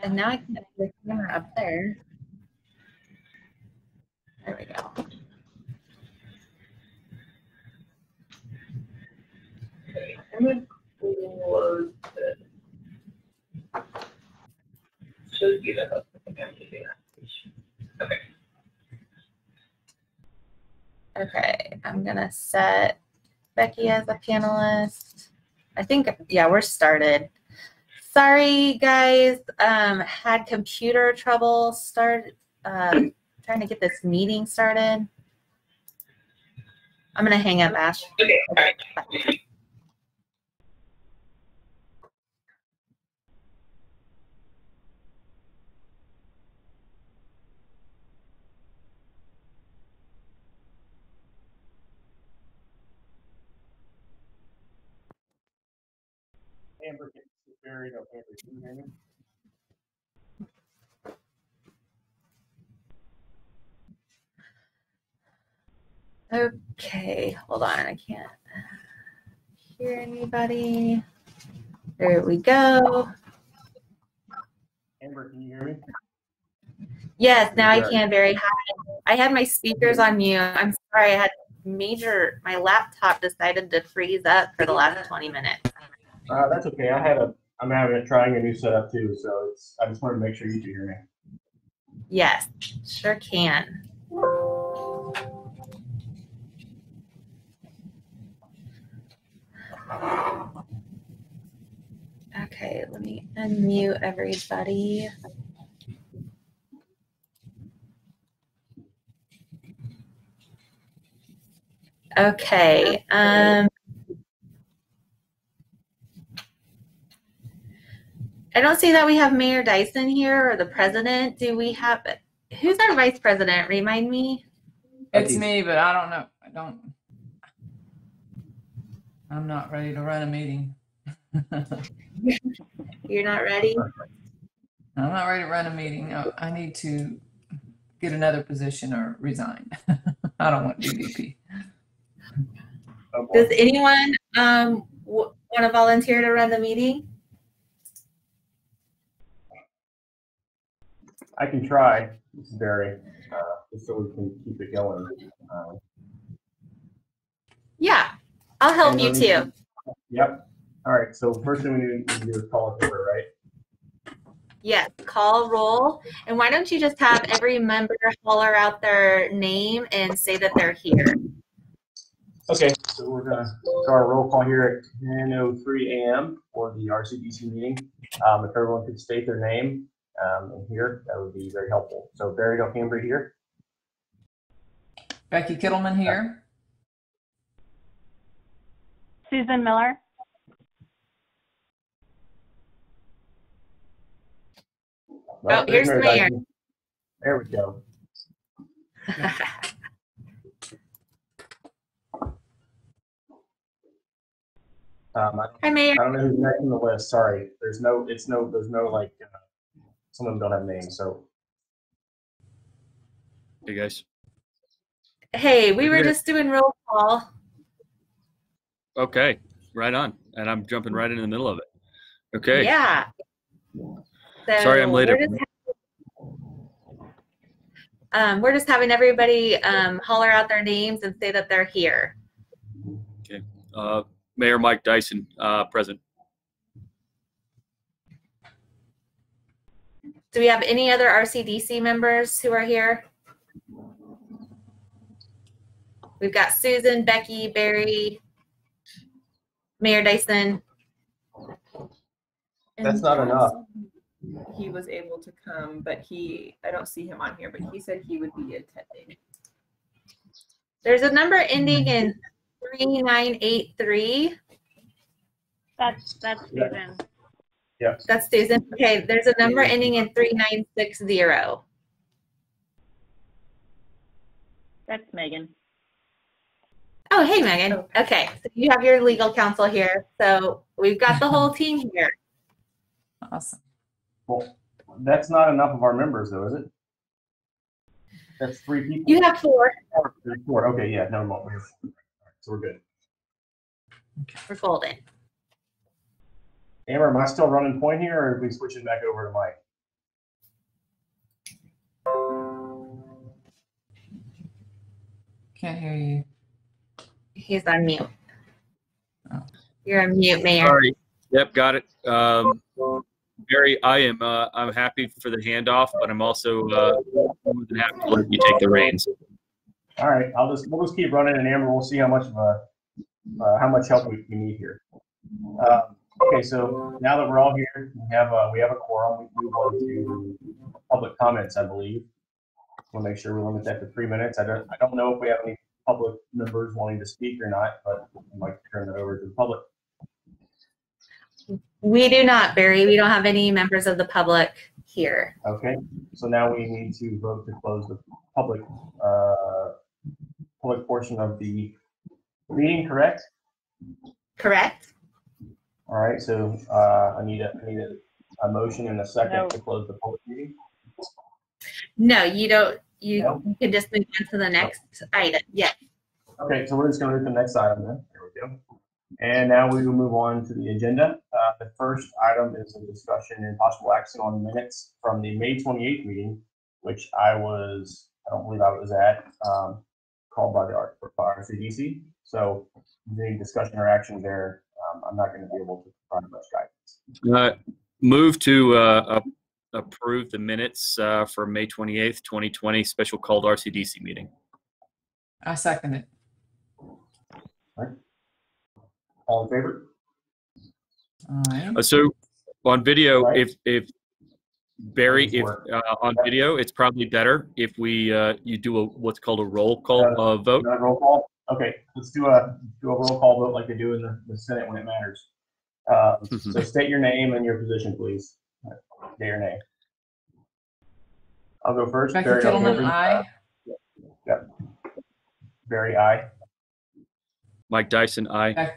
And now I can get the camera up there. There we go. I'm going to close this. Should be the okay. Okay, I'm going to set Becky as a panelist. I think, yeah, we're started. Sorry, guys. Had computer trouble trying to get this meeting started. I'm going to hang up, Ash. Okay. All right. Bye. Amber gets buried. Okay, can you hear me? Okay, hold on. I can't hear anybody. There we go. Amber, can you hear me? Yes, now I can. Very high. I had my speakers on mute. I'm sorry. I had my laptop decided to freeze up for the last 20 minutes. That's okay. I'm trying a new setup too, so I just wanted to make sure you can hear me. Yes, sure can. Okay, let me unmute everybody. Okay. I don't see that we have Mayor Dyson here or the president. Do we have, who's our vice president? Remind me. It's me, but I don't know. I'm not ready to run a meeting. You're not ready? I'm not ready to run a meeting. I need to get another position or resign. I don't want DDP. Does anyone want to volunteer to run the meeting? I can try. This is Barry, just so we can keep it going. Yeah, I'll help you too. Yep. All right. So first thing we need to do is call it over, right? Yes, call roll. And why don't you just have every member holler out their name and say that they're here? Okay, so we're going to start our roll call here at 10:03 a.m. for the RCDC meeting. If everyone could state their name and here, that would be very helpful. So Barry Cambry here. Becky Kittleman here. Susan Miller. Oh, here's the mayor. There we go. Hi, Mayor. I don't know who's next on the list. Sorry, there's no like some of them don't have names. So, hey guys. Hey, we were just doing roll call. Okay, right on, and I'm jumping right into the middle of it. Okay. Yeah. So sorry, I'm late. We're just having everybody holler out their names and say that they're here. Okay. Mayor Mike Dyson, present. Do we have any other RCDC members who are here? We've got Susan, Becky, Barry, Mayor Dyson. That's not enough. He was able to come, but I don't see him on here, but he said he would be attending. There's a number ending in 3983. That's Susan. Yeah. That's Susan. Okay, there's a number ending in 3960. That's Megan. Oh, hey, Megan. Okay, so you have your legal counsel here. So we've got the whole team here. Awesome. Well, that's not enough of our members, though, is it? That's 3 people. You have 4 There's 4. Okay, yeah, no more. So we're good. for golden. Amber, am I still running point here, or are we switching back over to Mike? Can't hear you. He's on mute. Oh. You're on mute, Mayor. Sorry. Yep, got it. Barry, I'm happy for the handoff, but I'm also more than happy to let you take the reins. All right, we'll just keep running, and Amber, we'll see how much help we need here. Okay, so now that we're all here, we have a quorum. We move on to public comments, I believe. We'll make sure we limit that to 3 minutes. I don't know if we have any public members wanting to speak or not, but I'd like to turn that over to the public. We do not, Barry. We don't have any members of the public here. Okay, so now we need to vote to close the public portion of the meeting, correct? Correct? All right, so I need a motion and a second No. to close the public meeting. No, you don't. You No? can just move on to the next item. Yes. Okay, so we're just going to do the next item then. There we go. And now we will move on to the agenda. The first item is a discussion and possible action on minutes from the May 28th meeting, which I don't believe I was at, called by the RCDC. So any discussion or action there, I'm not going to be able to provide much guidance. Move to approve the minutes for May 28th, 2020 special called RCDC meeting. I second it. All in favor? All right. So on video, Right. if Barry, Please if work. on video, it's probably better if we you do what's called a roll call vote. Not roll call? Okay, let's do a roll call vote like they do in the Senate when it matters. So state your name and your position, please. State your name. I'll go first. Becky Barry, Kittleman, aye. Yep. Barry, aye. Mike Dyson, aye.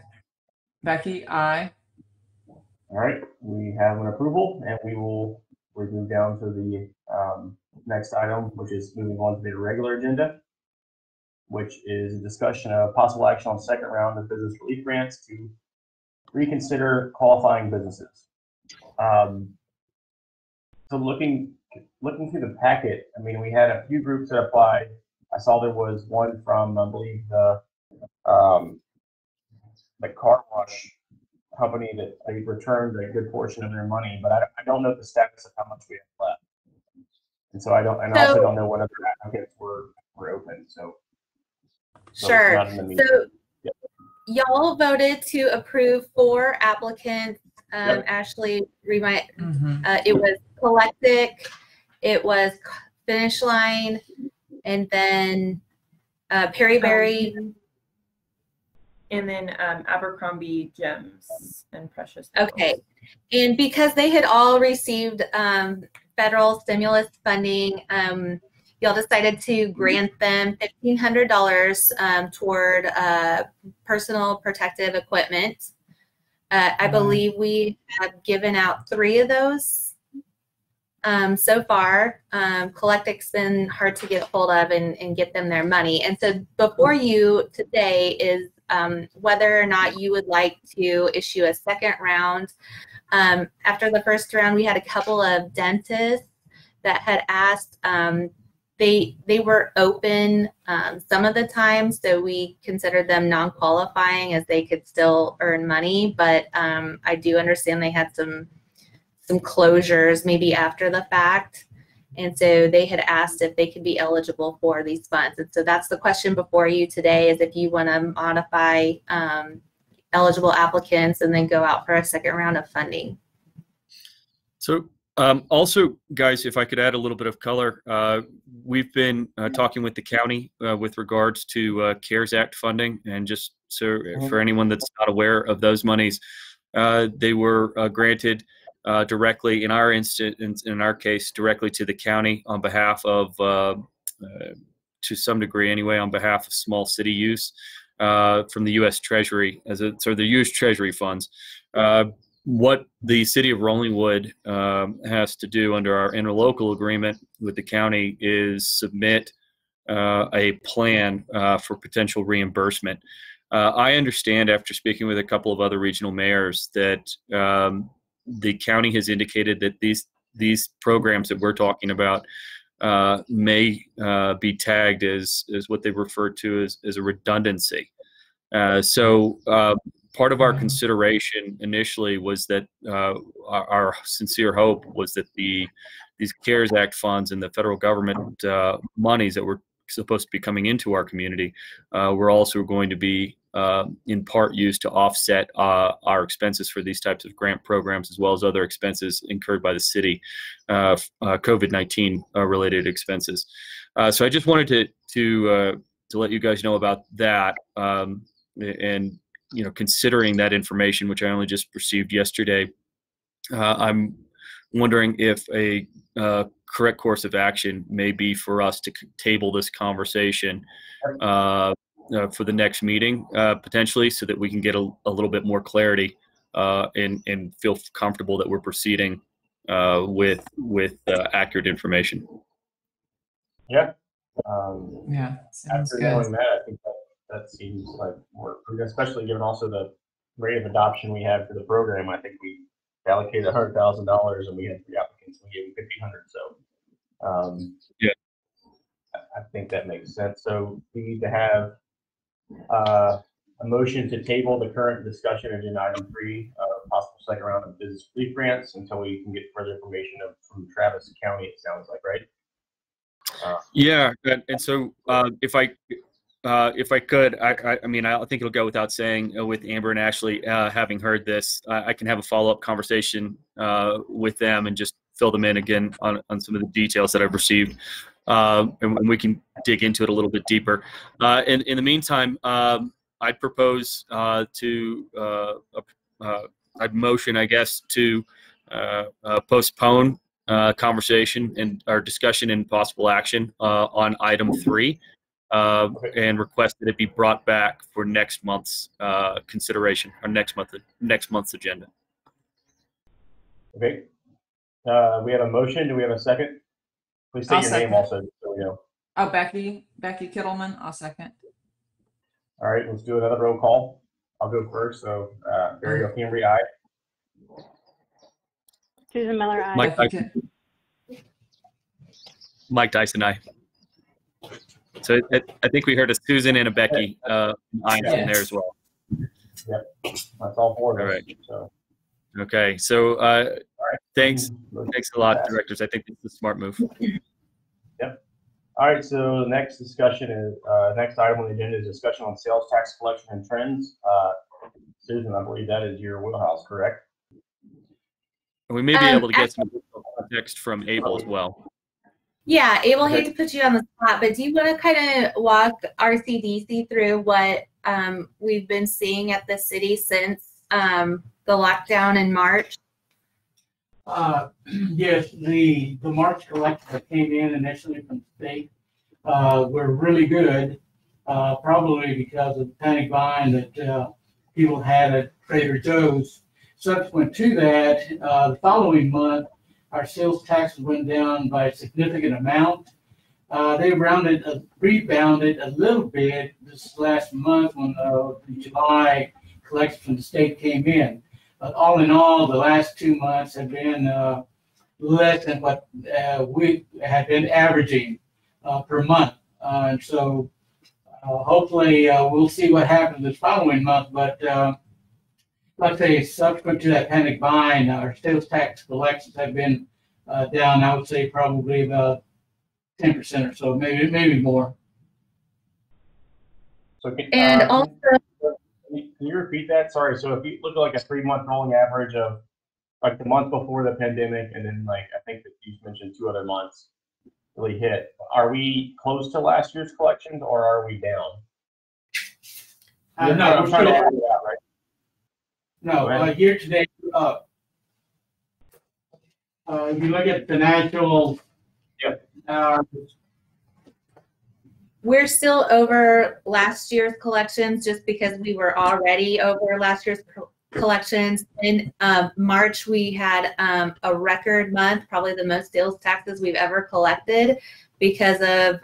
Becky, aye. All right, we have an approval, and we move down to the next item, which is moving on to the regular agenda, which is a discussion of possible action on second round of business relief grants to reconsider qualifying businesses. So looking through the packet, I mean, we had a few groups that applied. I saw there was one from, I believe, the car wash company that they returned a good portion of their money, but I don't know the status of how much we have left. And so I also don't know what other applicants were open. So Sure. not in the meeting. So Yep. y'all voted to approve 4 applicants. Yep. Ashley, Mm-hmm. it was Collectic, it was Finish Line, and then Perry Berry. And then Abercrombie Gems and Precious. Okay. And because they had all received federal stimulus funding, y'all decided to grant them $1,500 toward personal protective equipment. I believe we have given out 3 of those so far. Collectic's been hard to get a hold of and get them their money. And so before you today is whether or not you would like to issue a second round. After the first round, we had a couple of dentists that had asked. They were open some of the time, so we considered them non-qualifying as they could still earn money. But I do understand they had some closures maybe after the fact. And so they had asked if they could be eligible for these funds. And so that's the question before you today, is if you want to modify eligible applicants and then go out for a second round of funding. So also, guys, if I could add a little bit of color, we've been talking with the county with regards to CARES Act funding. And just so for anyone that's not aware of those monies, they were granted directly, in our instance, in our case, directly to the county on behalf of, to some degree anyway, on behalf of small city use from the U.S. Treasury, so the U.S. Treasury funds. What the city of Rollingwood has to do under our interlocal agreement with the county is submit a plan for potential reimbursement. I understand after speaking with a couple of other regional mayors that the county has indicated that these programs that we're talking about may be tagged as what they refer to as a redundancy. So part of our consideration initially was that our sincere hope was that these CARES Act funds and the federal government monies that were supposed to be coming into our community were also going to be in part used to offset our expenses for these types of grant programs, as well as other expenses incurred by the city, COVID-19 related expenses. So I just wanted to let you guys know about that. And considering that information, which I only just received yesterday, I'm wondering if a correct course of action may be for us to table this conversation for the next meeting, potentially, so that we can get a little bit more clarity and feel comfortable that we're proceeding with accurate information. Yeah. Yeah, sounds After good. knowing that, I think that seems like more, especially given also the rate of adoption we had for the program. I think we allocated $100,000 and we had 3 applicants. We gave them 1,500. So yeah, I think that makes sense. So we need to have a motion to table the current discussion agenda item 3, possible second round of business relief grants, until we can get further information from Travis County. It sounds like, right? Yeah, and so if I could, I mean, I think it'll go without saying with Amber and Ashley having heard this, I can have a follow-up conversation with them and just fill them in again on some of the details that I've received, and we can dig into it a little bit deeper. In the meantime, I'd propose I'd motion, I guess, to postpone conversation and our discussion and possible action on item 3. And request that it be brought back for next month's consideration, or next month's agenda. Okay. We have a motion. Do we have a second? Please state I'll your second. name also, so we know. Oh, Becky Kittleman, I'll second. All right, let's do another roll call. I'll go first. So Barry O'Cambry, aye. Susan Miller, aye. Mike Dyson, aye. So I think we heard a Susan and a Becky aye in there as well. Yep, that's all 4 of us. All right. So. Okay, so thanks a lot, Pass. directors. I think it's a smart move. Yep. All right, so the next discussion is next item on the agenda is discussion on sales tax collection and trends. Susan, I believe that is your wheelhouse, correct? We may be able to get some context from Abel as well. Yeah, Abel, hate to put you on the spot, but do you want to kind of walk RCDC through what we've been seeing at the city since the lockdown in March? Yes, the March collections that came in initially from the state were really good, probably because of the panic buying that people had at Trader Joe's. Subsequent to that, the following month, our sales taxes went down by a significant amount. They rebounded a little bit this last month when the July collection from the state came in. But all in all, the last 2 months have been less than what we had been averaging per month. And so hopefully we'll see what happens this following month. But let's say subsequent to that panic buying, our sales tax collections have been down, I would say probably about 10% or so, maybe more. So Also, can you repeat that? Sorry. So if you look at like a 3-month rolling average of like the month before the pandemic, and then like I think that you mentioned 2 other months really hit, are we close to last year's collections or are we down? No, I'm trying to figure it out, right? No, year to date, if you look at financials, yep. we're still over last year's collections just because we were already over last year's collections. In March, we had a record month, probably the most sales taxes we've ever collected because of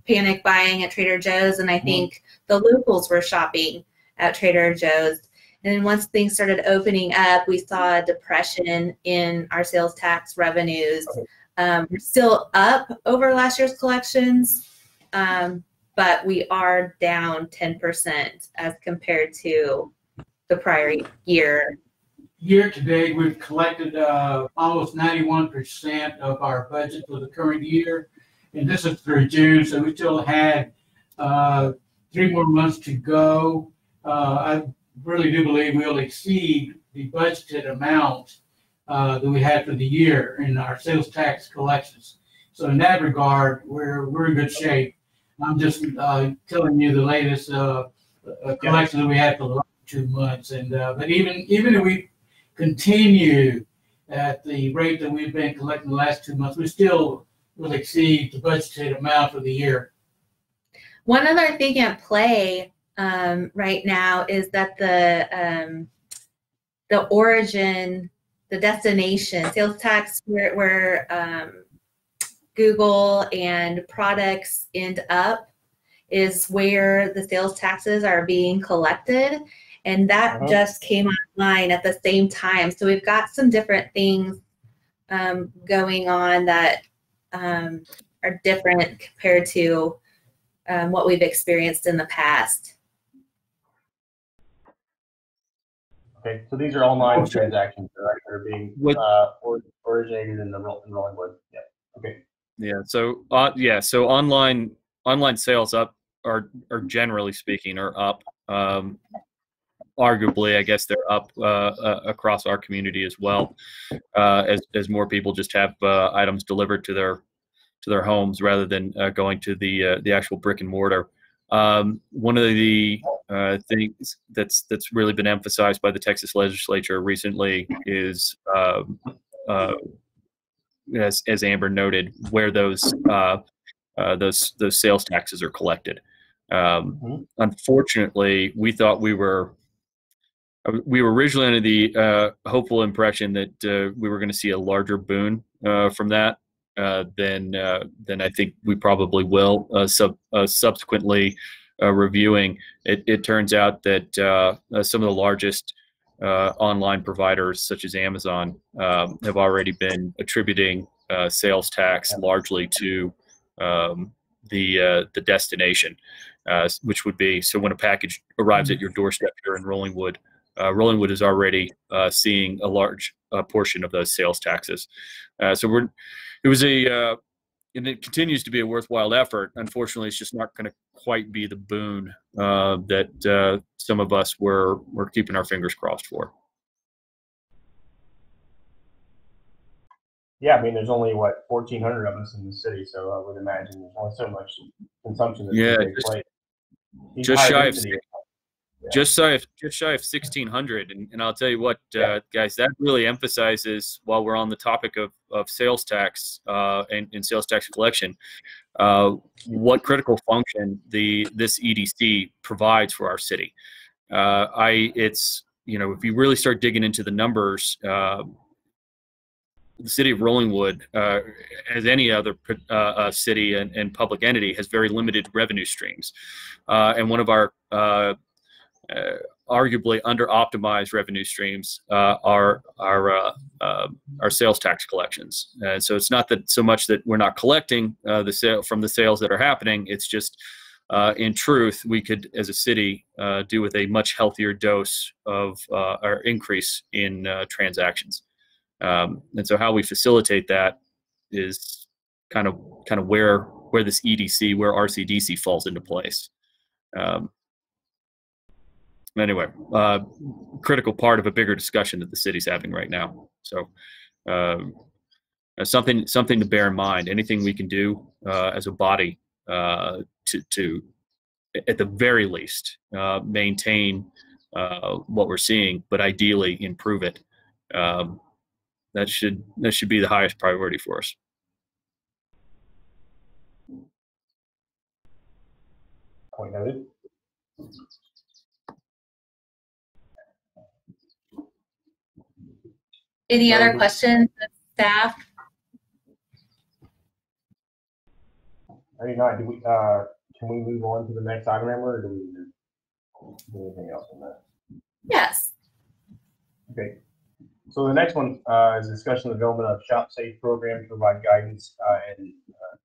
panic buying at Trader Joe's. And I think the locals were shopping at Trader Joe's. And then once things started opening up, we saw a depression in our sales tax revenues. We're still up over last year's collections, but we are down 10% as compared to the prior year. Year to date, we've collected almost 91% of our budget for the current year. And this is through June, so we still had 3 more months to go. I really do believe we'll exceed the budgeted amount that we had for the year in our sales tax collections. So in that regard, we're in good shape. I'm just telling you the latest collection that we had for the last 2 months. And but even if we continue at the rate that we've been collecting the last 2 months, we still will exceed the budgeted amount for the year. One other thing at play right now is that the origin, the destination sales tax, where Google and products end up, is where the sales taxes are being collected, and that just came online at the same time. So we've got some different things going on that are different compared to what we've experienced in the past. Okay, so these are online transactions that are being originated in Rollingwood. Yeah. Okay. Yeah. So So online sales are generally speaking are up. Arguably, I guess they're up across our community as well, as more people just have items delivered to their homes rather than going to the actual brick and mortar. One of the things that's really been emphasized by the Texas legislature recently is, as Amber noted, where those sales taxes are collected. Unfortunately, we thought we were originally under the hopeful impression that we were going to see a larger boon from that than I think we probably will. Subsequently reviewing, it turns out that some of the largest online providers, such as Amazon, have already been attributing sales tax largely to the destination, which would be, so when a package arrives at your doorstep here in Rollingwood, Rollingwood is already seeing a large portion of those sales taxes. It was and it continues to be a worthwhile effort. Unfortunately, it's just not going to quite be the boon that some of us were keeping our fingers crossed for. Yeah, I mean, there's only 1,400 of us in the city, so I would imagine there's only so much consumption that can take place. Just shy of 1,600, and I'll tell you what, guys, that really emphasizes, while we're on the topic of sales tax and sales tax collection, what critical function this EDC provides for our city. It's, if you really start digging into the numbers, the city of Rollingwood, as any other city and public entity, has very limited revenue streams, and one of our arguably under-optimized revenue streams are sales tax collections. So it's not that so much that we're not collecting from the sales that are happening. It's just, in truth, we could, as a city, do with a much healthier dose of our increase in transactions. And so how we facilitate that is kind of where this EDC, where RCDC falls into place. Anyway, critical part of a bigger discussion that the city's having right now. So something to bear in mind. Anything we can do as a body to at the very least maintain what we're seeing, but ideally improve it. That should be the highest priority for us. Point noted. Any So other do- questions, staff? I mean, do we, can we move on to the next item, Amber, or do we do anything else on that? Yes. Okay. So the next one is discussion of development of Shop Safe program to provide guidance and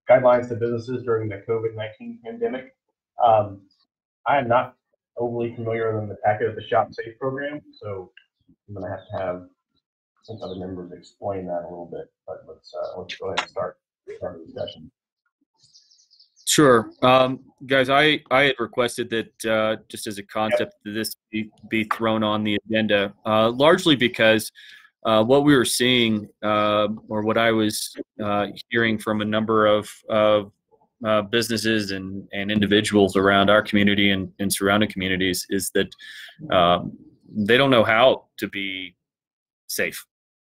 guidelines to businesses during the COVID-19 pandemic. I am not overly familiar with the packet of the Shop Safe program, so I'm going to have some other members explain that a little bit. But let's go ahead and start the discussion. Sure. Guys, I had requested that just as a concept that this be thrown on the agenda, largely because what we were seeing, or what I was hearing from a number of businesses and individuals around our community and surrounding communities, is that they don't know how to be safe,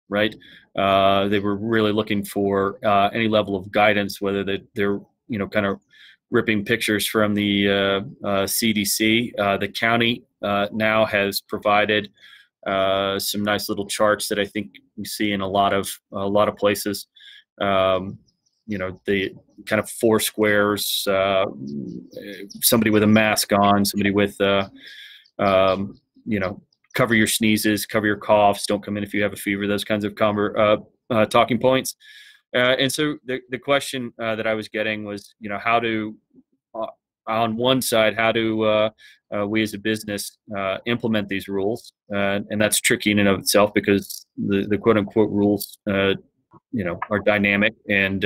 right? They were really looking for any level of guidance, whether they're kind of ripping pictures from the CDC. The county now has provided some nice little charts that I think we see in a lot of places. The kind of 4 squares, somebody with a mask on, somebody with cover your sneezes, cover your coughs, don't come in if you have a fever, those kinds of talking points. And so the question that I was getting was, how do, on one side, how do we as a business implement these rules? And that's tricky in and of itself, because the quote unquote rules, are dynamic and,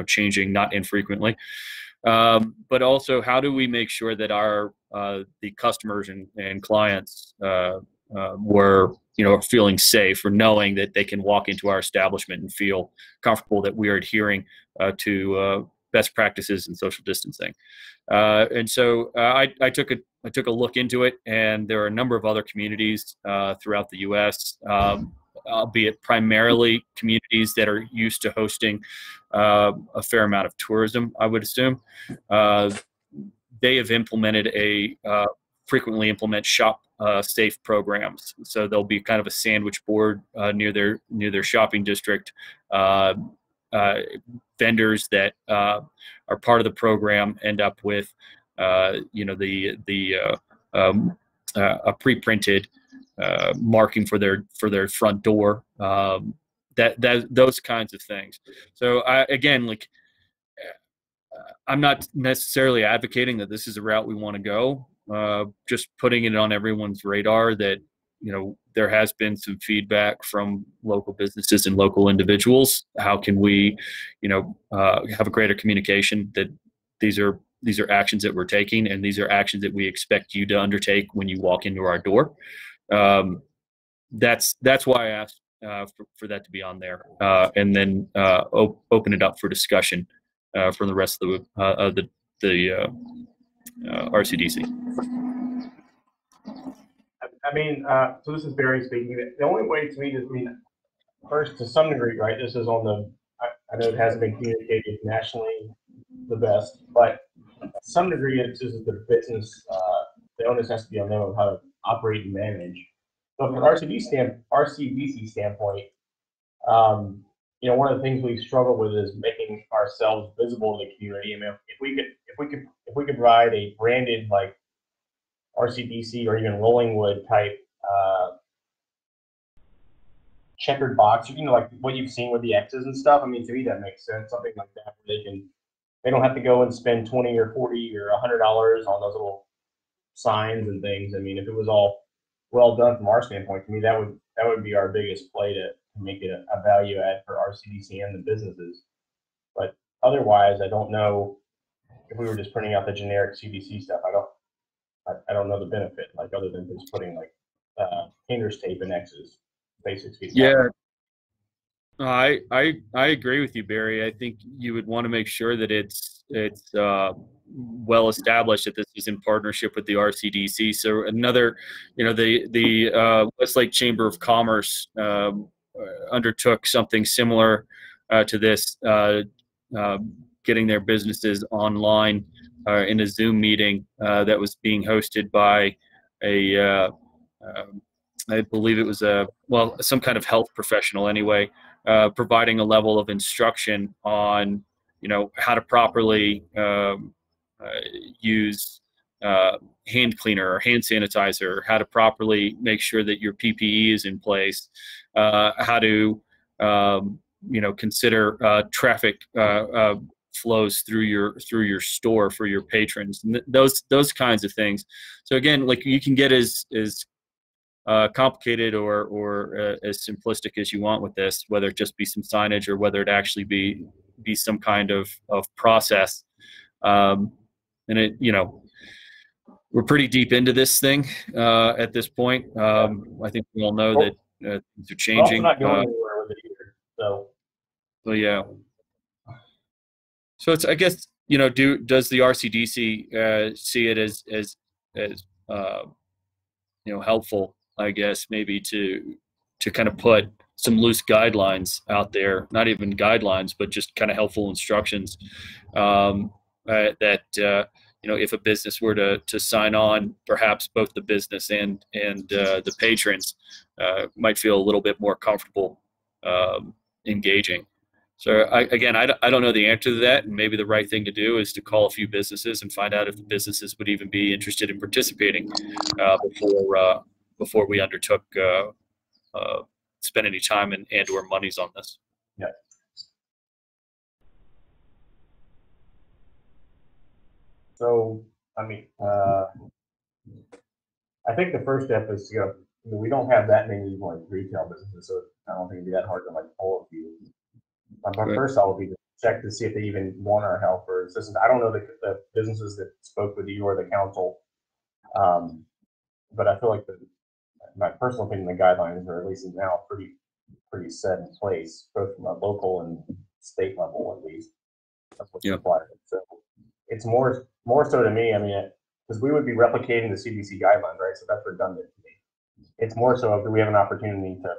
changing not infrequently. But also, how do we make sure that the customers and clients were feeling safe, or knowing that they can walk into our establishment and feel comfortable that we are adhering to best practices in social distancing. And so I took a look into it, and there are a number of other communities throughout the U.S., albeit primarily communities that are used to hosting a fair amount of tourism, I would assume. They have frequently implement shop safe programs. So there'll be kind of a sandwich board near their shopping district. Vendors that are part of the program end up with a pre-printed marking for their front door, those kinds of things. So I'm not necessarily advocating that this is a route we want to go. Just putting it on everyone's radar that there has been some feedback from local businesses and local individuals. How can we have a greater communication that these are actions that we're taking, and these are actions that we expect you to undertake when you walk into our door. That's why I asked for that to be on there, and then open it up for discussion from the rest of the RCDC. I mean, so this is Barry speaking. The only way to me to first, to some degree, right, this is on I know it hasn't been communicated nationally the best, but to some degree, this is the business, the onus has to be on them of how to operate and manage. So from an RCDC standpoint, one of the things we struggle with is making ourselves visible to the community. I mean, if we could provide a branded, like, RCDC or even Rollingwood type checkered box, like what you've seen with the X's and stuff. I mean, to me that makes sense. Something like that, where they don't have to go and spend $20 or $40 or $100 on those little signs and things. I mean, if it was all well done from our standpoint, to me that would be our biggest play to make it a value add for RCDC and the businesses. But otherwise, I don't know if we were just printing out the generic CDC stuff. I don't know the benefit, like, other than just putting like painter's tape and X's, basics. Yeah, I agree with you, Barry. I think you would want to make sure that it's well established that this is in partnership with the RCDC. So another, the Westlake Chamber of Commerce undertook something similar to this, getting their businesses online in a Zoom meeting that was being hosted by I believe it was some kind of health professional anyway, providing a level of instruction on, how to properly use hand cleaner or hand sanitizer, how to properly make sure that your PPE is in place, how to, consider traffic flows through your store for your patrons, and those kinds of things. So again, like, you can get as complicated or as simplistic as you want with this, whether it just be some signage or whether it actually be some kind of process. And it, we're pretty deep into this thing at this point. I think we all know that things are changing. We're also not going anywhere with it either. So. Well, yeah. So it's, I guess, does the RCDC see it as helpful, I guess, maybe to kind of put some loose guidelines out there, not even guidelines, but just kind of helpful instructions that if a business were to sign on, perhaps both the business and the patrons might feel a little bit more comfortable engaging. So I don't know the answer to that, and maybe the right thing to do is to call a few businesses and find out if the businesses would even be interested in participating before we undertook spend any time and or monies on this. Yeah. So, I mean, I think the first step is to go. We don't have that many like retail businesses, so I don't think it'd be that hard to like pull a few. My first thought would be to check to see if they even want our help or assistance. I don't know the businesses that spoke with you or the council, but I feel like my personal opinion, the guidelines are at least now pretty set in place, both from a local and state level at least. That's what's required. So it's more so to me. I mean, because we would be replicating the CDC guidelines, right? So that's redundant to me. It's more so if we have an opportunity to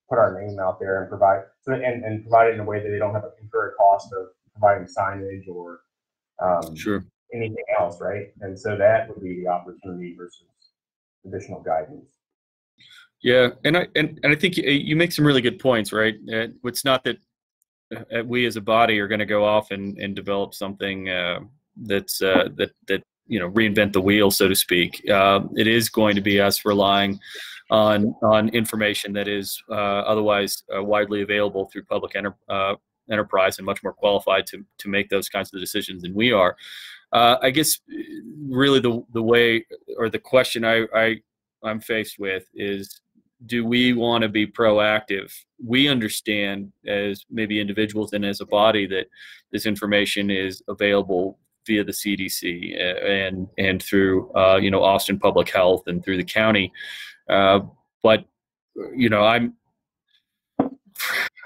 put our name out there and provide it in a way that they don't have to incur a cost of providing signage or anything else, right? And so that would be the opportunity versus additional guidance. Yeah, and I think you make some really good points, right? It's not that we as a body are going to go off and develop something that's that reinvent the wheel, so to speak. It is going to be us relying on information that is otherwise widely available through public enterprise and much more qualified to make those kinds of decisions than we are. I guess really the way or the question I'm faced with is, do we want to be proactive? We understand as maybe individuals and as a body that this information is available via the CDC and through Austin Public Health and through the county. But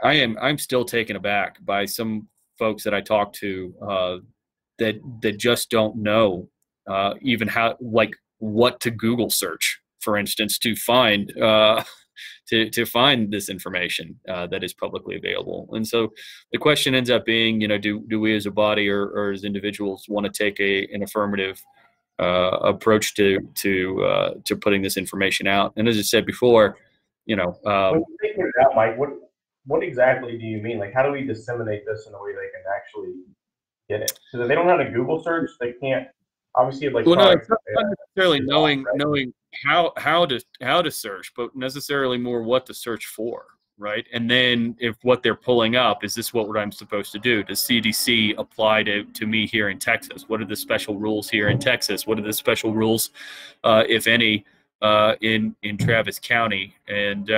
I'm still taken aback by some folks that I talk to that just don't know even how, like, what to Google search, for instance, to find to find this information that is publicly available. And so the question ends up being, do we as a body or as individuals want to take an affirmative approach to putting this information out? And as I said before, when you figure it out, Mike, what exactly do you mean? Like, how do we disseminate this in a way they can actually get it? Because if they don't have a Google search, they can't obviously like. Well, no, it's not necessarily knowing how to search, but necessarily more what to search for, right? And then if what they're pulling up, is this what I'm supposed to do? Does CDC apply to me here in Texas? What are the special rules here in Texas? What are the special rules, if any, in Travis County? And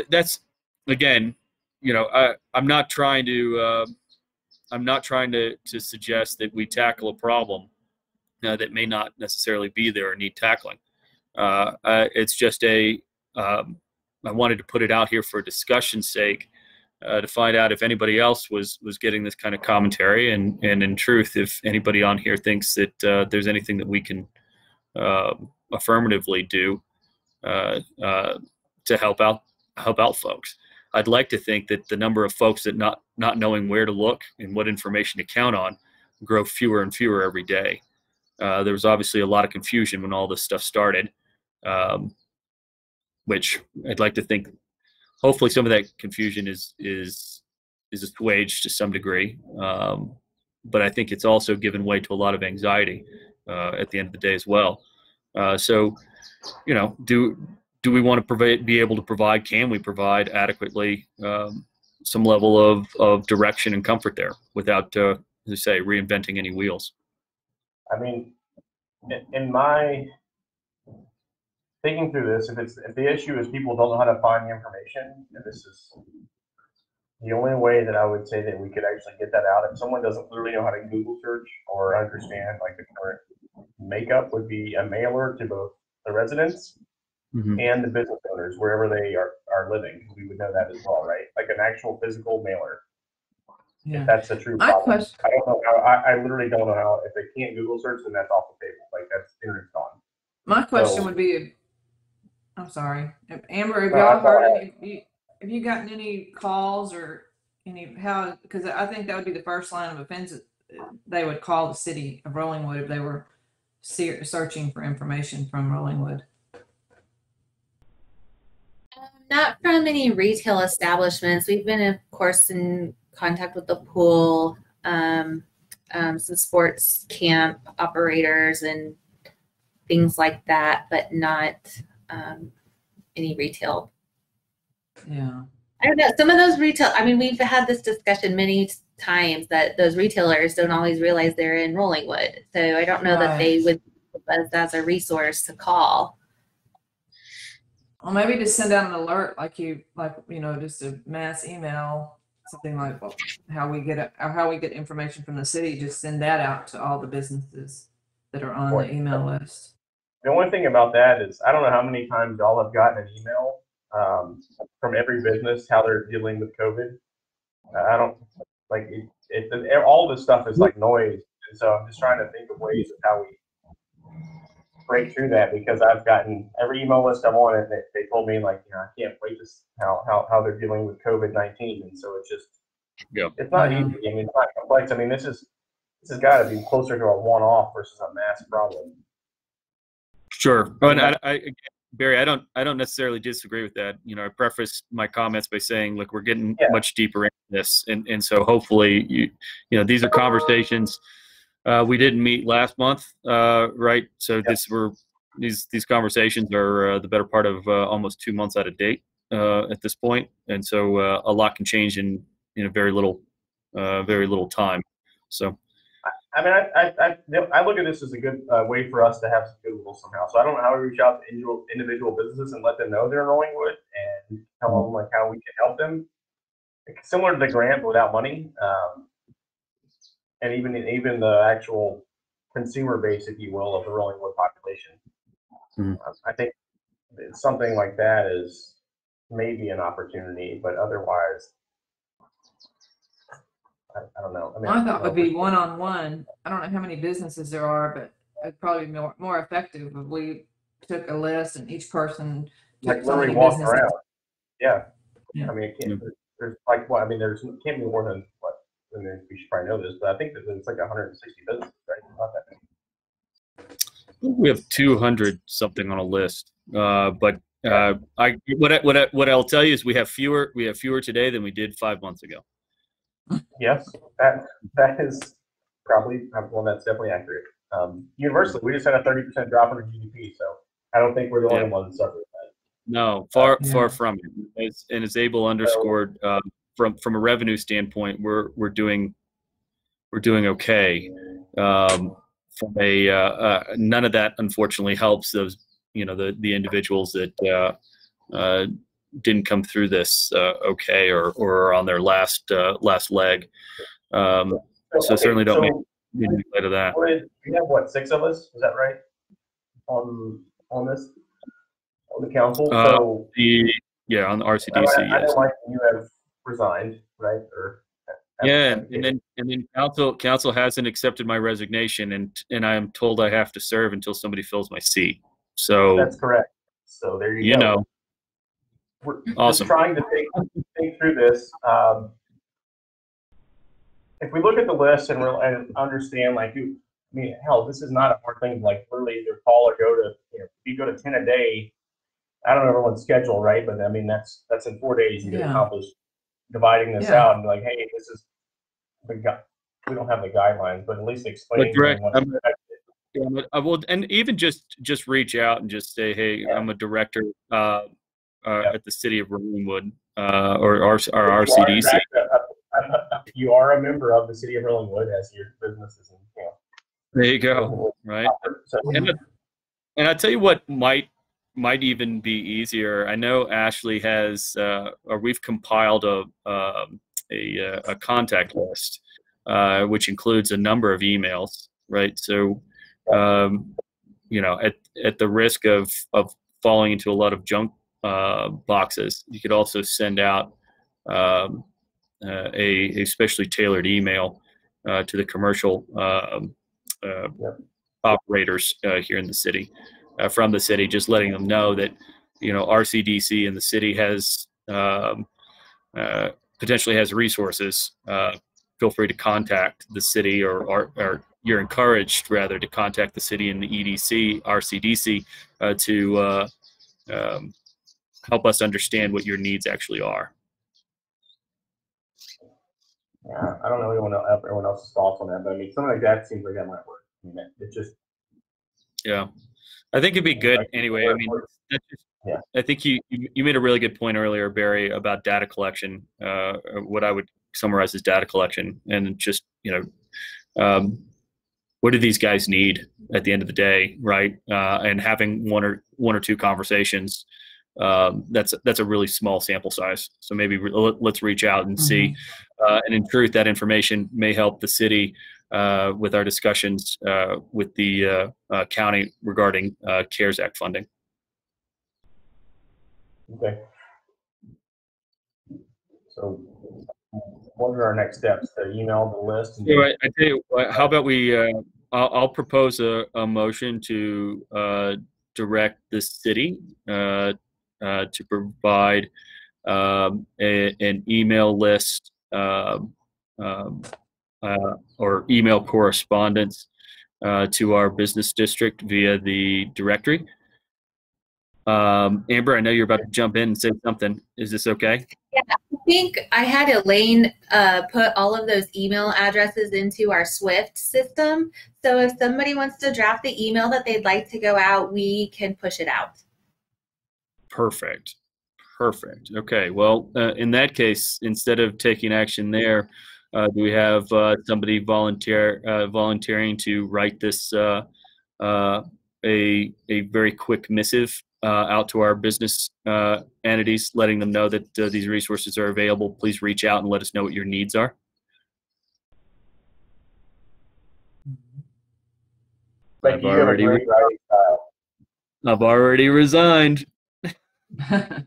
that's, again, I'm not trying to suggest that we tackle a problem that may not necessarily be there or need tackling. It's just I wanted to put it out here for discussion's sake, to find out if anybody else was getting this kind of commentary, and in truth, if anybody on here thinks that there's anything that we can affirmatively do to help out folks. I'd like to think that the number of folks that not knowing where to look and what information to count on grow fewer and fewer every day. There was obviously a lot of confusion when all this stuff started. which I'd like to think, hopefully, some of that confusion is assuaged to some degree. But I think it's also given way to a lot of anxiety at the end of the day as well. So, you know, do we want to be able to provide? Can we provide adequately some level of direction and comfort there without, as I say, reinventing any wheels? I mean, in my thinking through this, if the issue is people don't know how to find the information, and this is the only way that I would say that we could actually get that out. If someone doesn't literally know how to Google search or understand like the current makeup, would be a mailer to both the residents and the business owners wherever they are living. We would know that as well, right? Like an actual physical mailer. Yeah. If that's a true problem. I don't know how. I literally don't know how. If they can't Google search, then that's off the table. Like that's internet's gone. My question would be, I'm sorry, Amber, have y'all heard have you gotten any calls or because I think that would be the first line of offense. They would call the city of Rollingwood if they were searching for information from Rollingwood. Not from any retail establishments. We've been, of course, in contact with the pool, some sports camp operators and things like that, but not any retail. Yeah. I don't know. Some of those retail, I mean, we've had this discussion many times that those retailers don't always realize they're in Rollingwood. So I don't know that they would use us as a resource to call. Well, maybe just send out an alert, like just a mass email, something like how we get information from the city. Just send that out to all the businesses that are on the email list. The only thing about that is I don't know how many times y'all have gotten an email from every business how they're dealing with COVID. I don't like it. All this stuff is like noise, and so I'm just trying to think of ways of how we break through that, because I've gotten every email list I'm on, and they told me like, I can't wait to how they're dealing with COVID-19, and so it's just it's not easy. I mean, it's not complex. I mean, this has got to be closer to a one-off versus a mass problem. Sure, and again, Barry, I don't necessarily disagree with that. I prefaced my comments by saying, look, we're getting much deeper into this, and so hopefully, these are conversations. We didn't meet last month, right? So these conversations are the better part of almost 2 months out of date at this point, and so a lot can change in very little time. So. I mean, I look at this as a good way for us to have some goodwill somehow. So I don't know how we reach out to individual businesses and let them know they're in Rollingwood and tell them like how we can help them. It's similar to the grant, but without money, and even the actual consumer base, if you will, of the Rollingwood population. I think something like that is maybe an opportunity, but otherwise. I don't know. I mean, my thought would be one-on-one. I don't know how many businesses there are, but it'd probably be more effective if we took a list and each person took so many walk businesses. around. Yeah. I mean, it can't, there's like what? I mean, can't be more than what? I mean, we should probably know this, but I think that it's like 160 businesses, right? Not that many. We have 200 something on a list, but what I'll tell you is we have fewer today than we did 5 months ago. Yes, that is probably, well, that's definitely accurate. Universally, we just had a 30% drop in our GDP, so I don't think we're the only ones suffering that. No, far from it. And as Abel underscored, from a revenue standpoint, we're doing okay. From none of that unfortunately helps those the individuals that didn't come through this okay or are on their last leg. So certainly don't make light of that. We have what, 6 of us? Is that right? On this, on the council. On the RCDC. I know, Mike, you have resigned, right? Or and then council hasn't accepted my resignation, and I am told I have to serve until somebody fills my seat. So that's correct. So there you go. We're awesome. Just trying to think through this. If we look at the list and understand, like, hell, this is not a hard thing. Like, literally, either call or go to, if you go to 10 a day, I don't know everyone's schedule, right? But I mean, that's in 4 days you can Yeah. accomplish dividing this Yeah. out and be like, hey, this is we don't have the guidelines, but at least But explain direct, what's expected. yeah, but I will, and even just reach out and just say, hey, Yeah. I'm a director Yeah. at the city of Rollingwood or RCDC. You are a member of the city of Rollingwood as your business is in, There you go. Right. So, And I tell you what might even be easier. I know Ashley has, or we've compiled a contact list, which includes a number of emails, right? So, you know, at the risk of falling into a lot of junk boxes, you could also send out a specially tailored email to the commercial operators here in the city, from the city, just letting them know that, you know, RCDC in the city has potentially has resources. Feel free to contact the city, or you're encouraged rather to contact the city and the EDC, RCDC, to help us understand what your needs actually are. yeah, I don't know everyone else's thoughts on that, but I mean, something like that seems like that might work. I mean, it just, yeah, I think it'd be good anyway. I mean, that's just, yeah. I think you made a really good point earlier, Barry, about data collection. What I would summarize as data collection, and just, you know, what do these guys need at the end of the day, right? And having one or two conversations. That's a really small sample size. So maybe let's reach out and see. And in truth, that information may help the city with our discussions with the county regarding CARES Act funding. Okay. So what are our next steps? To email the list? And I tell you what, how about we, I'll propose a motion to direct the city to provide an email list or email correspondence to our business district via the directory. Amber, I know you're about to jump in and say something. Is this okay? Yeah, I think I had Elaine put all of those email addresses into our Swift system. So if somebody wants to draft the email that they'd like to go out, we can push it out. Perfect. Perfect. Okay. Well, in that case, instead of taking action there, do we have somebody volunteering to write this a very quick missive out to our business entities, letting them know that these resources are available? Please reach out and let us know what your needs are. I've already resigned. Yeah,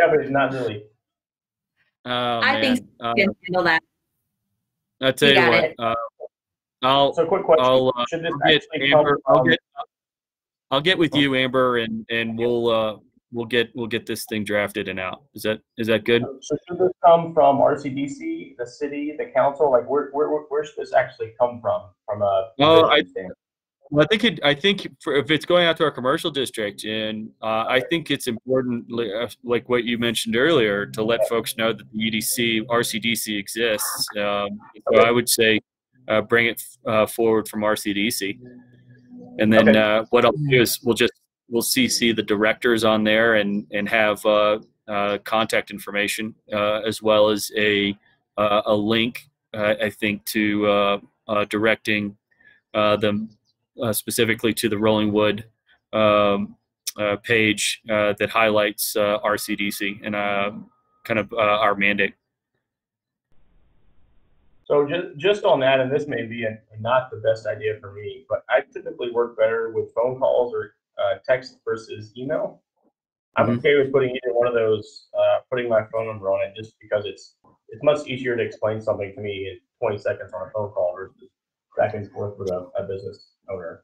but it's not really. I think you can handle that. I'll tell you what. So quick question. Should this actually come from? I'll get with you, Amber, and we'll get this thing drafted and out. Is that good? So should this come from RCDC, the city, the council? Like where should this actually come from? From a standpoint? Well, I think if it's going out to our commercial district, and I think it's important, like what you mentioned earlier, to let folks know that the EDC, RCDC exists. So I would say bring it forward from RCDC, and then what I'll do is we'll CC the directors on there and have contact information as well as a link, I think, to directing them. Specifically to the Rollingwood page that highlights RCDC and kind of our mandate. So just on that, and this may be not the best idea for me, but I typically work better with phone calls or text versus email. I'm okay with putting either one of those, putting my phone number on it, just because it's much easier to explain something to me in 20 seconds on a phone call versus back and forth with a business owner.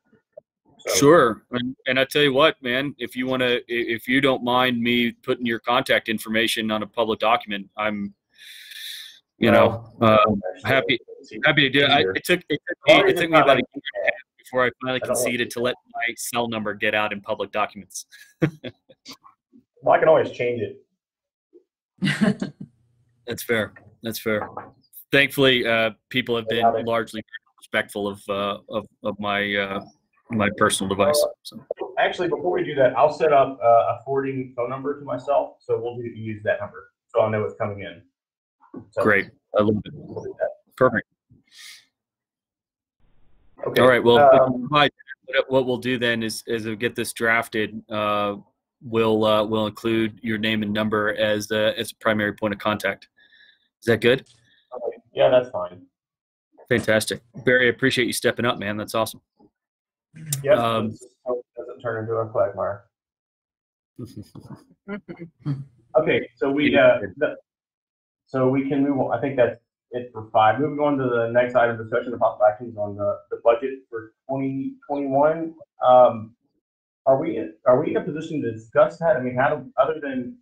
So. Sure, and I tell you what, man, if you don't mind me putting your contact information on a public document, I'm, happy to do it. It took me about a year before I finally conceded to let my cell number get out in public documents. Well, I can always change it. That's fair. That's fair. Thankfully, people have been largely respectful of my my personal device. So. Actually, before we do that, I'll set up a forwarding phone number to myself, so we'll use that number, so I'll know what's coming in. So, great. I love it. we'll do that. Perfect. Okay. All right. Well, what we'll do then is we get this drafted. We'll include your name and number as a primary point of contact. Is that good? Okay. Yeah, that's fine. Fantastic, Barry. I appreciate you stepping up, man. That's awesome. Yep. So it doesn't turn into a quagmire. Okay, so we can move on. I think that's it for 5. Moving on to the next item, discussion of possible actions on the budget for 2021. Are we in a position to discuss that? I mean, other than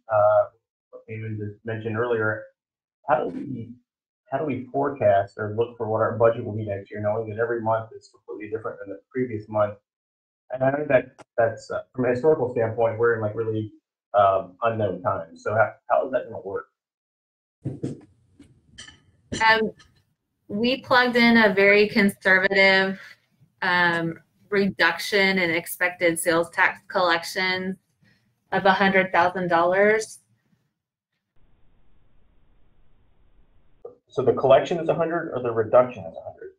what Eamon just mentioned earlier, how do we forecast or look for what our budget will be next year, knowing that every month is completely different than the previous month? And I know that's from a historical standpoint, we're in like really unknown times. So how is that going to work? We plugged in a very conservative reduction in expected sales tax collections of $100,000. So the collection is 100 or the reduction is 100?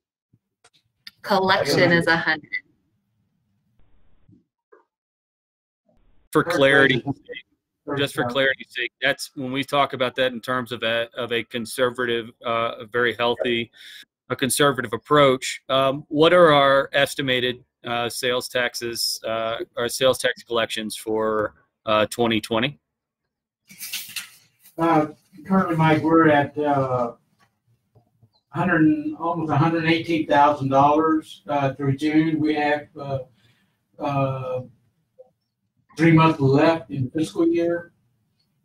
Collection is 100. For clarity, just for clarity's sake, that's when we talk about that in terms of a conservative, a very healthy, a conservative approach. What are our estimated sales taxes, our sales tax collections for 2020? Currently, Mike, we're at almost $118,000 through June. We have 3 months left in the fiscal year,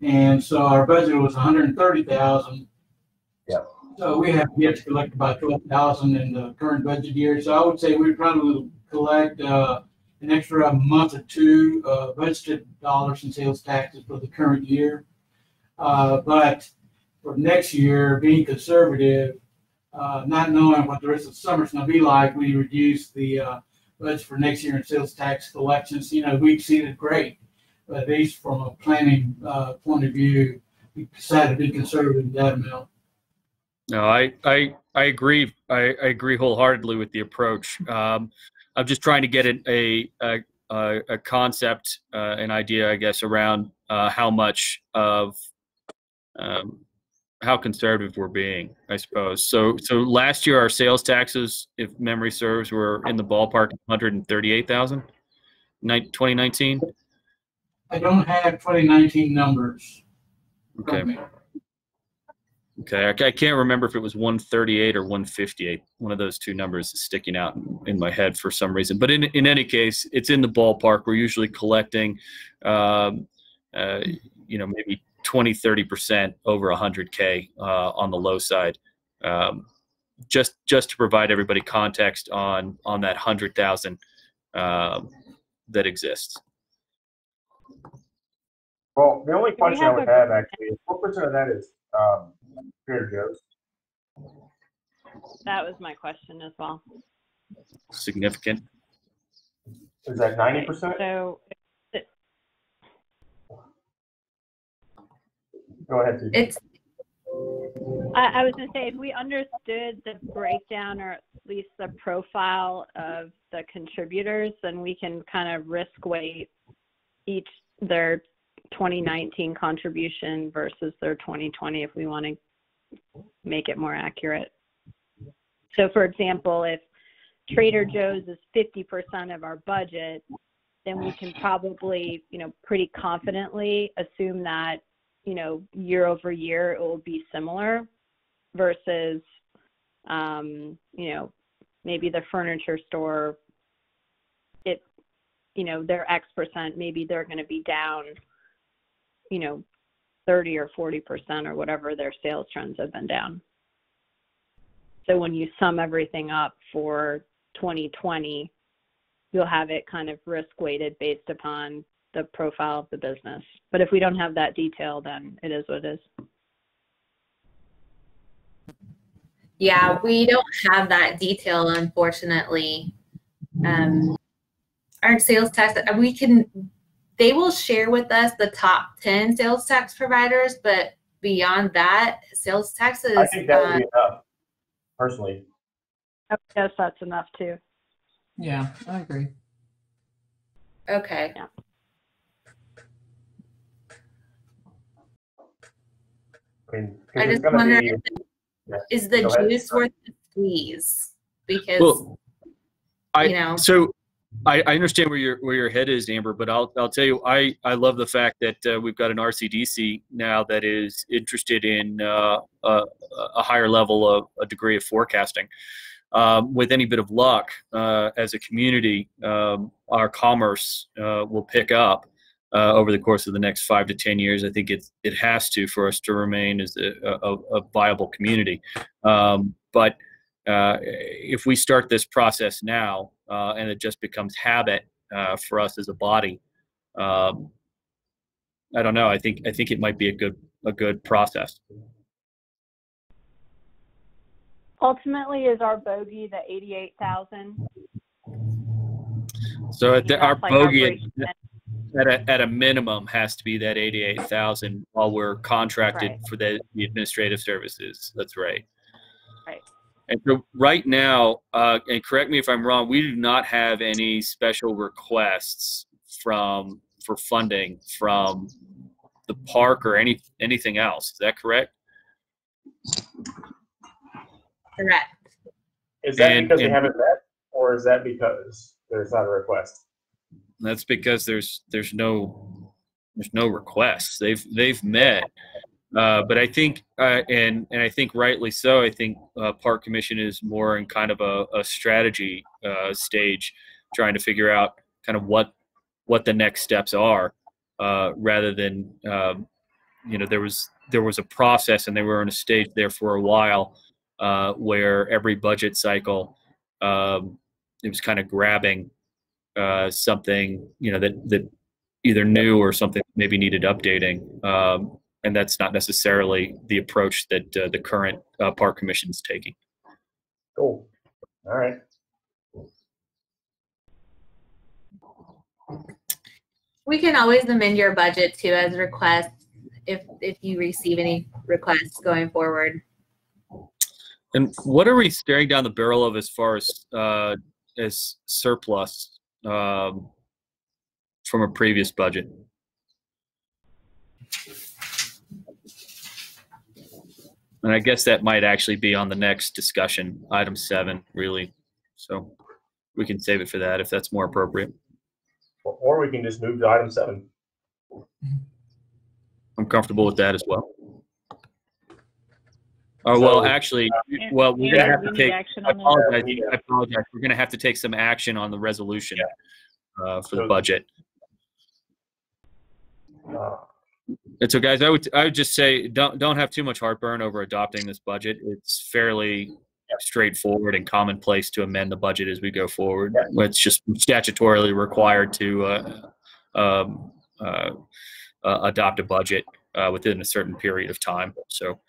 and so our budget was $130,000. Yeah. So we have yet to collect about $12,000 in the current budget year. So I would say we probably collect an extra month or two budgeted dollars in sales taxes for the current year. But for next year, being conservative, not knowing what the rest of the summer is going to be like, we reduced the budget for next year in sales tax collections. You know, we exceeded great, but at least from a planning point of view, we decided to be conservative in that amount. No, I agree. I agree wholeheartedly with the approach. I'm just trying to get a concept, an idea, I guess, around how much of how conservative we're being, I suppose. So last year our sales taxes, if memory serves, were in the ballpark of 138,000. 2019. I don't have 2019 numbers. Okay. Okay, I can't remember if it was 138 or 158. One of those two numbers is sticking out in my head for some reason. But in any case, it's in the ballpark. We're usually collecting, maybe 20-30% over 100K on the low side. Just to provide everybody context on that 100,000 that exists. Well, the only question I would have actually is what percent of that is Trader Joe's? That was my question as well. Significant. Is that 90%? So Go ahead, Susan. I was going to say, if we understood the breakdown or at least the profile of the contributors, then we can kind of risk weight their 2019 contribution versus their 2020 if we want to make it more accurate. So for example, if Trader Joe's is 50% of our budget, then we can probably, pretty confidently assume that, year over year it will be similar versus, maybe the furniture store, they're X percent, maybe they're going to be down, 30 or 40% or whatever their sales trends have been down. So when you sum everything up for 2020, you'll have it kind of risk weighted based upon the profile of the business. But if we don't have that detail, then it is what it is. Yeah, we don't have that detail, unfortunately. Our sales tax, they will share with us the top 10 sales tax providers, but beyond that, sales taxes. I think that would be enough, personally. I guess that's enough too. Yeah, I agree. Okay. Yeah. I mean, 'cause I it's just gonna wonder be- if yeah. is the Go ahead. juice worth the squeeze? Because Well, you know. So I understand where your head is, Amber, but I'll tell you, I love the fact that we've got an RCDC now that is interested in a higher level of a degree of forecasting. With any bit of luck, as a community, our commerce will pick up over the course of the next 5 to 10 years. I think it has to, for us to remain as a viable community. But if we start this process now and it just becomes habit for us as a body, I don't know. I think it might be a good process. Ultimately, is our bogey the 88,000? So our Like bogey at a minimum has to be that 88,000 while we're contracted Right. for the administrative services. That's right. Right. And so right now, and correct me if I'm wrong, we do not have any special requests for funding from the park or anything else. Is that correct? Correct. Is that because they and- haven't met, or is that because there's not a request? That's because there's no requests. They've met, but I think and I think rightly so. I think Park Commission is more in kind of a strategy stage, trying to figure out kind of what the next steps are, rather than there was a process, and they were in a stage there for a while where every budget cycle it was kind of grabbing something that either new or something maybe needed updating, and that's not necessarily the approach that the current Park Commission is taking. Cool. All right. We can always amend your budget too as requests if you receive any requests going forward. And what are we staring down the barrel of as far as surplus from a previous budget? And I guess that might actually be on the next discussion, item 7, really. So we can save it for that if that's more appropriate. Or we can just move to item 7. I'm comfortable with that as well. Oh, well, So, actually, we're going to have to take, action I on that. apologize. We're going to have to take some action on the resolution for the So- budget. And so, guys, I would just say don't have too much heartburn over adopting this budget. It's fairly straightforward and commonplace to amend the budget as we go forward. It's just statutorily required to adopt a budget within a certain period of time. So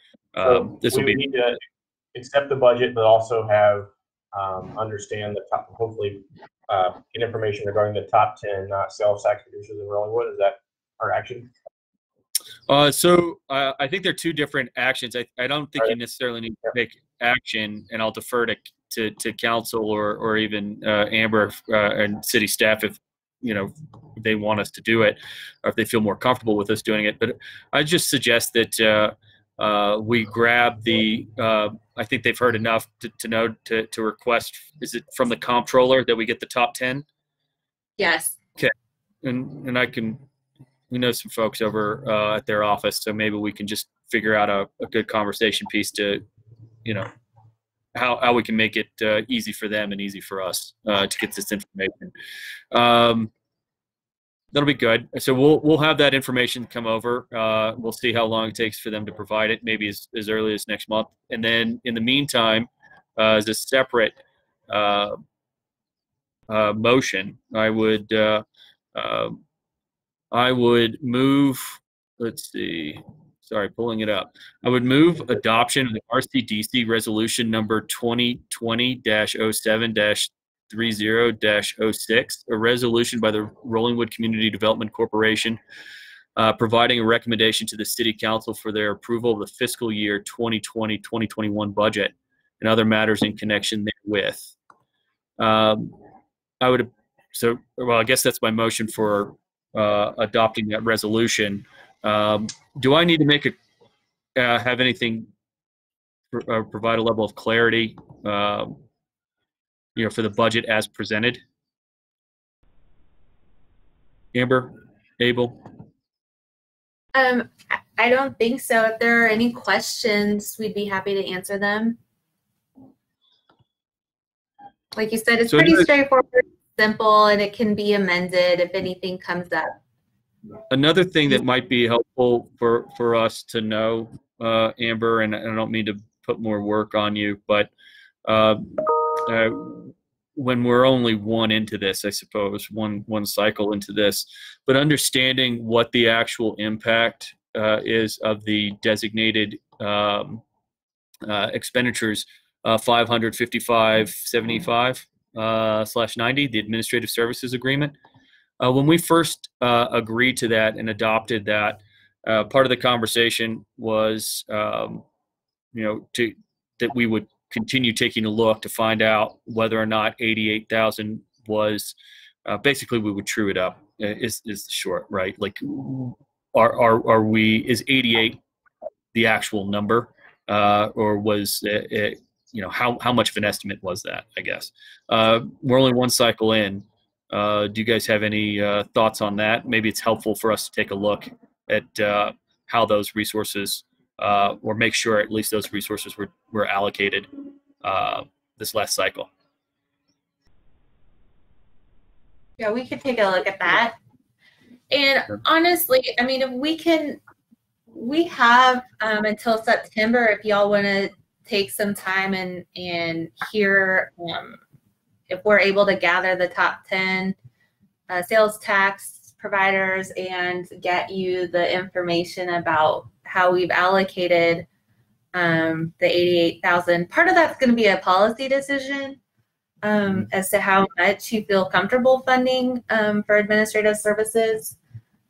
this will we be. need to accept the budget, but also have understand the top. Hopefully, get information regarding the top 10 sales tax producers in Rollingwood. Is that our action? So I think they're two different actions. I don't think you necessarily need to take action, and I'll defer to council or even Amber and city staff if they want us to do it, or if they feel more comfortable with us doing it. But I just suggest that we grab the. I think they've heard enough to know to request. Is it from the comptroller that we get the top 10? Yes. Okay, and I can. We know some folks over at their office, so maybe we can just figure out a good conversation piece to, how we can make it easy for them and easy for us to get this information. That'll be good. So we'll have that information come over. We'll see how long it takes for them to provide it, maybe as early as next month. And then in the meantime, as a separate motion, I would I would move, let's see, sorry, pulling it up. I would move adoption of the RCDC resolution number 2020-07-30-06, a resolution by the Rollingwood Community Development Corporation providing a recommendation to the City Council for their approval of the fiscal year 2020-2021 budget and other matters in connection therewith. I guess that's my motion for adopting that resolution. Do I need to have anything, provide a level of clarity, for the budget as presented? Amber, Abel? I don't think so. If there are any questions, we'd be happy to answer them. Like you said, it's pretty straightforward, simple, and it can be amended if anything comes up. Another thing that might be helpful for us to know, Amber, and I don't mean to put more work on you, but when we're only one into this, I suppose, one cycle into this, but understanding what the actual impact is of the designated expenditures, 555.75/90, the Administrative Services Agreement. When we first agreed to that and adopted that, part of the conversation was, that we would continue taking a look to find out whether or not 88,000 was, basically we would true it up, is the short, right? Like, is 88 the actual number, or was it, how much of an estimate was that, I guess? We're only one cycle in. Do you guys have any thoughts on that? Maybe it's helpful for us to take a look at how those resources, or make sure at least those resources were allocated this last cycle. Yeah, we could take a look at that. And honestly, I mean, if we have until September if y'all want to take some time and hear if we're able to gather the top 10 sales tax providers and get you the information about how we've allocated the 88,000. Part of that's going to be a policy decision as to how much you feel comfortable funding for administrative services.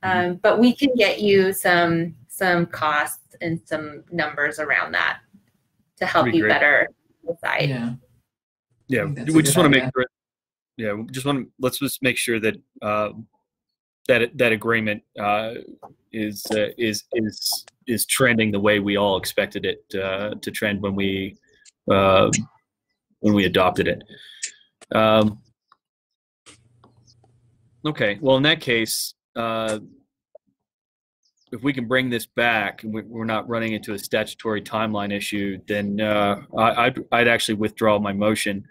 But we can get you some costs and some numbers around that to help you better decide. Yeah, we just want to make sure. Yeah, let's just make sure that that agreement is trending the way we all expected it to trend when we adopted it. Okay, well, in that case, if we can bring this back and we're not running into a statutory timeline issue, then I'd actually withdraw my motion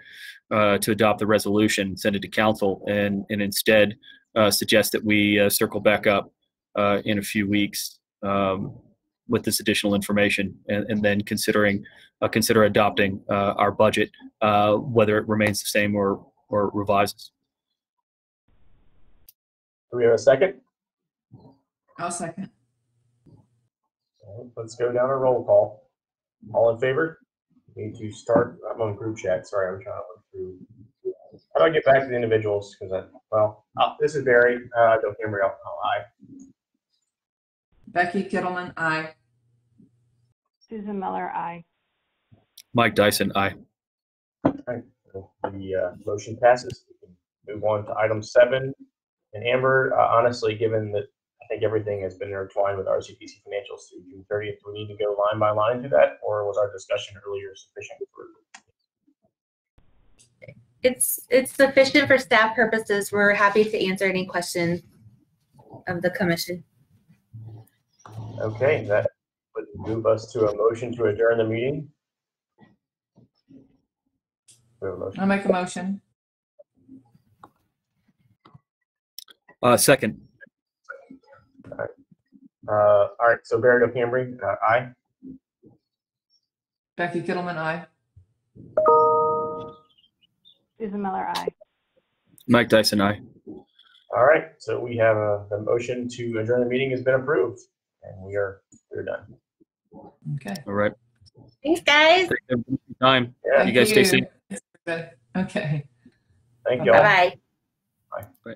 to adopt the resolution, send it to council, and instead suggest that we circle back up in a few weeks with this additional information, and then consider adopting our budget, whether it remains the same or revises. Do we have a second? I'll second. Let's go down a roll call. All in favor? We need to start. I'm on group chat. Sorry, I'm trying to look through. How do I get back to the individuals? Because this is Barry. Don't hear me. Aye. Becky Kittleman, aye. Susan Miller, aye. Mike Dyson, aye. Okay. The motion passes. We can move on to item 7. And Amber, honestly, given that I think everything has been intertwined with RCDC financials through June 30th, do we need to go line by line through that, or was our discussion earlier sufficient for? It's sufficient for staff purposes. We're happy to answer any questions of the commission. Okay, that would move us to a motion to adjourn the meeting. I'll make a motion. Second. All right, so Barry O'Cambry, aye. Becky Kittleman, aye. Susan Miller, aye. Mike Dyson, aye. All right, so we have the motion to adjourn the meeting has been approved, and we're done. Okay. All right. Thanks, guys. Thanks everyone for your time. Yeah, You guys stay safe. Okay. thank y'all. Bye-bye. Bye. Bye.